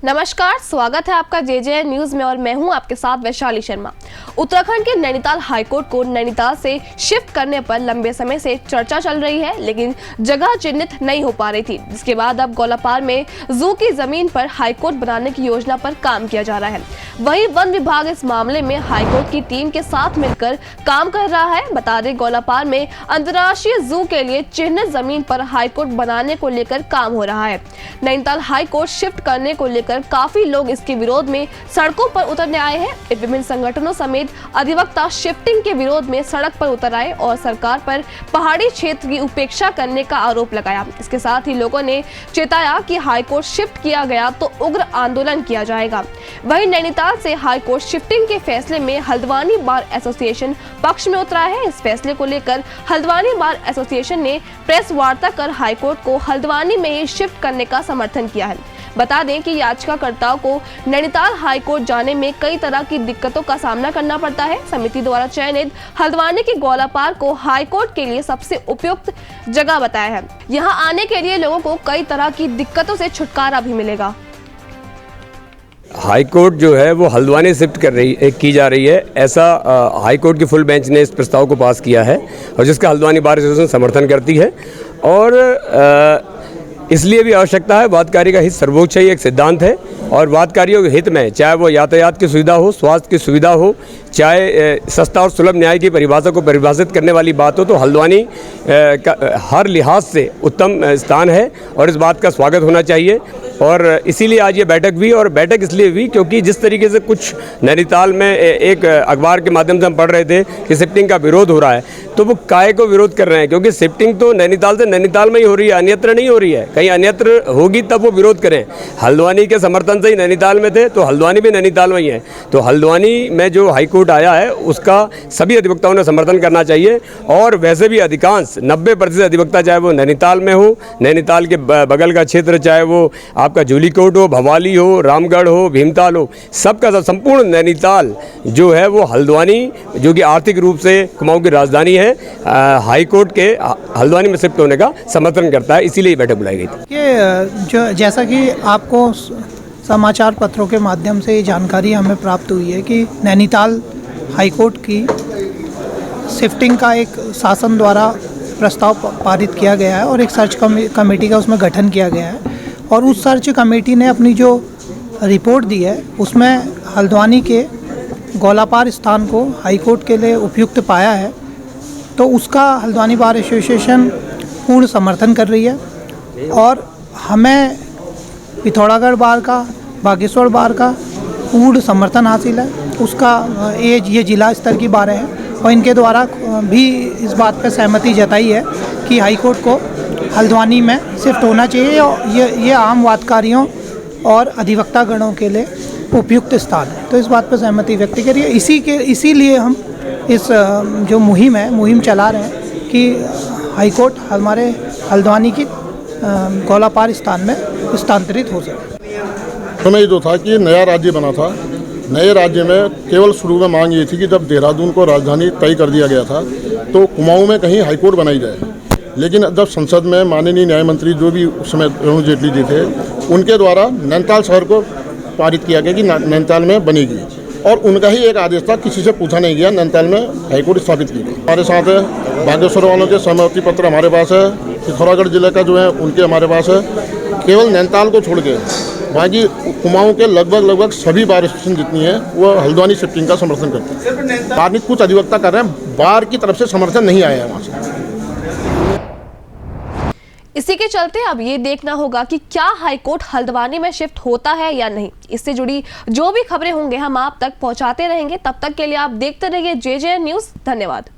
नमस्कार, स्वागत है आपका JJN न्यूज में और मैं हूं आपके साथ वैशाली शर्मा। उत्तराखंड के नैनीताल हाईकोर्ट को नैनीताल से शिफ्ट करने पर लंबे समय से चर्चा चल रही है, लेकिन जगह चिन्हित नहीं हो पा रही थी, जिसके बाद अब गौलापार में जू की जमीन पर हाईकोर्ट बनाने की योजना पर काम किया जा रहा है। वहीं वन विभाग इस मामले में हाईकोर्ट की टीम के साथ मिलकर काम कर रहा है। बता दें, गौलापार में अंतर्राष्ट्रीय जू के लिए चिन्हित जमीन पर हाईकोर्ट बनाने को लेकर काम हो रहा है। नैनीताल हाईकोर्ट शिफ्ट करने को लेकर काफी लोग इसके विरोध में सड़कों पर उतरने आए हैं। विभिन्न संगठनों समेत अधिवक्ता शिफ्टिंग के विरोध में सड़क पर उतर आए और सरकार पर पहाड़ी क्षेत्र की उपेक्षा करने का आरोप लगाया। इसके साथ ही लोगों ने चेताया कि हाईकोर्ट शिफ्ट किया गया तो उग्र आंदोलन किया जाएगा। वहीं नैनीताल से हाईकोर्ट शिफ्टिंग के फैसले में हल्द्वानी बार एसोसिएशन पक्ष में उतरा है। इस फैसले को लेकर हल्द्वानी बार एसोसिएशन ने प्रेस वार्ता कर हाईकोर्ट को हल्द्वानी में ही शिफ्ट करने का समर्थन किया है। बता दें कि याचिकाकर्ताओं को नैनीताल हाईकोर्ट जाने में कई तरह की दिक्कतों का सामना करना पड़ता है। समिति द्वारा चयनित हल्द्वानी की गौलापार को हाईकोर्ट के लिए सबसे उपयुक्त जगह बताया है। यहां आने के लिए लोगों को कई तरह की दिक्कतों से छुटकारा भी मिलेगा। हाईकोर्ट जो है वो हल्द्वानी शिफ्ट की जा रही है, ऐसा हाईकोर्ट की फुल बेंच ने इस प्रस्ताव को पास किया है और जिसका हल्द्वानी बार एसोसिएशन समर्थन करती है। और इसलिए भी आवश्यकता है, वादकारी का हित सर्वोच्च है, एक सिद्धांत है और वादकारियों के हित में चाहे वो यातायात की सुविधा हो, स्वास्थ्य की सुविधा हो, चाहे सस्ता और सुलभ न्याय की परिभाषा को परिभाषित करने वाली बात हो, तो हल्द्वानी का हर लिहाज से उत्तम स्थान है और इस बात का स्वागत होना चाहिए। और इसीलिए आज ये बैठक हुई और बैठक इसलिए हुई क्योंकि जिस तरीके से कुछ नैनीताल में एक अखबार के माध्यम से हम पढ़ रहे थे कि शिफ्टिंग का विरोध हो रहा है, तो वो काहे को विरोध कर रहे हैं, क्योंकि शिफ्टिंग तो नैनीताल से नैनीताल में ही हो रही है, अन्यत्र नहीं हो रही है। कहीं अन्यत्र होगी तब वो विरोध करें। हल्द्वानी के समर्थन से ही नैनीताल में थे, तो हल्द्वानी भी नैनीताल में ही है। तो हल्द्वानी में जो हाईकोर्ट आया है उसका सभी अधिवक्ताओं ने समर्थन करना चाहिए। और वैसे भी अधिकांश 90% अधिवक्ता चाहे वो नैनीताल में हो, नैनीताल के बगल का क्षेत्र, चाहे वो आपका जूलीकोट हो, भवाली हो, रामगढ़ हो, भीमताल हो, सबका सब संपूर्ण नैनीताल जो है वो हल्द्वानी, जो कि आर्थिक रूप से कुमाऊं की राजधानी है, हाईकोर्ट के हल्द्वानी में शिफ्ट होने का समर्थन करता है। इसीलिए बैठक बुलाई गई थी। जो जैसा कि आपको समाचार पत्रों के माध्यम से ये जानकारी हमें प्राप्त हुई है कि नैनीताल हाईकोर्ट की शिफ्टिंग का एक शासन द्वारा प्रस्ताव पारित किया गया है और एक सर्च कमेटी का उसमें गठन किया गया है। और उस सर्च कमेटी ने अपनी जो रिपोर्ट दी है उसमें हल्द्वानी के गौलापार स्थान को हाईकोर्ट के लिए उपयुक्त पाया है, तो उसका हल्द्वानी बार एसोसिएशन पूर्ण समर्थन कर रही है। और हमें पिथौरागढ़ बार का, बागेश्वर बार का पूर्ण समर्थन हासिल है। उसका ये जिला स्तर की बारें हैं और इनके द्वारा भी इस बात पर सहमति जताई है कि हाईकोर्ट को हल्द्वानी में शिफ्ट होना चाहिए और ये आम वादकारियों और अधिवक्ता गणों के लिए उपयुक्त स्थान है। तो इस बात पर सहमति व्यक्त करी है। इसीलिए हम इस जो मुहिम चला रहे हैं कि हाईकोर्ट हमारे हल्द्वानी की गौलापार स्थान में स्थानांतरित हो सके। हमें ये जो था कि नया राज्य बना था, नए राज्य में केवल शुरू में मांग ये थी कि जब देहरादून को राजधानी तय कर दिया गया था तो कुमाऊं में कहीं हाईकोर्ट बनाई जाए। लेकिन जब संसद में माननीय न्याय मंत्री जो भी उस समय अरुण जेटली जी थे, उनके द्वारा नैनीताल शहर को पारित किया गया कि नैनीताल में बनेगी और उनका ही एक आदेश था, किसी से पूछा नहीं गया, नैनीताल में हाईकोर्ट स्थापित की गई। हमारे साथ है बागेश्वर वालों के सहमति पत्र हमारे पास है, पिथौरागढ़ जिले का जो है उनके हमारे पास है। केवल नैनीताल को छोड़ के बाकी कुमाऊं के लगभग सभी बार एसोसिएशन जितनी है वो हल्द्वानी शिफ्टिंग का समर्थन करते हैं। बार कुछ अधिवक्ता कर रहे हैं, बार की तरफ से समर्थन नहीं आया है वहाँ से। इसी के चलते अब ये देखना होगा कि क्या हाईकोर्ट हल्द्वानी में शिफ्ट होता है या नहीं। इससे जुड़ी जो भी खबरें होंगे हम आप तक पहुंचाते रहेंगे। तब तक के लिए आप देखते रहिए JJN न्यूज। धन्यवाद।